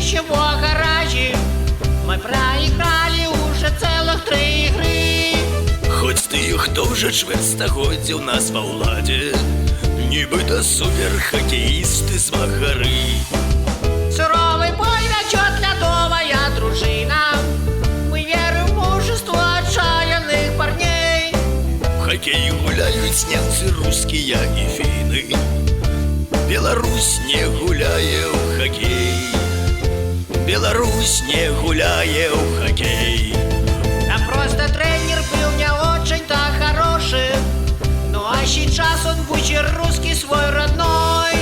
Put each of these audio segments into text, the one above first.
ничего о гаражі. Ми проіграли уже целых 3 ігри. Хоць тыя, хто ўжо чвэрцьстагоддзя ў нас ва ўладзе, нібыта суперхакеісты з Махары. Суровый бой вячет лядовая дружина. Мы верим в мужество отчаянных парней. В хоккей гуляюць немцы, рускія і фіны. Беларусь не гуляе ў хоккей. Беларусь не гуляе ў хоккей. Там просто тренер был не очень-то хороший. Ну а сейчас он будет русский свой родной.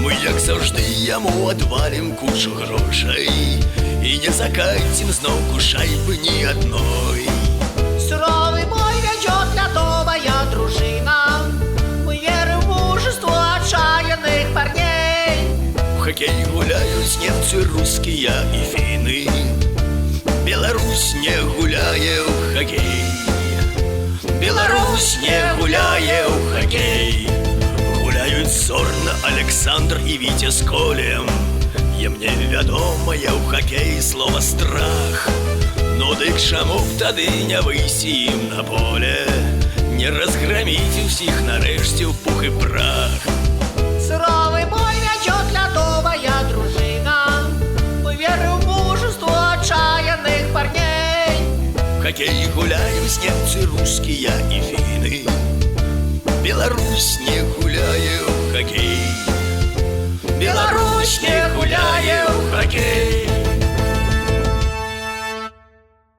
Мы, як заўжды, яму адвалім кучу грошай і не закатим зноўку шайбы ні адной. Суровый бой ведет лядовая дружина. Мы верим в мужество отчаянных парней. В хоккей гуляюць немцы, рускія і фіны. Беларусь не гуляе ў хоккей. Беларусь не гуляе ў хоккей. Гуляюць Зорна, Александр і Вітя з Колем. І мне вядомае ў хоккей слова страх. Ну дык чаму б тады не выйсці ім на поле, не разгроміць усіх нарэшце ў пух і прах. Суровый бой ведет лядовая дружина. Мы верим в мужество отчаянных парней. В хоккей гуляюць немцы, рускія і фіны. Беларусь не гуляе ў хоккей. Беларусь не гуляе ў хоккей.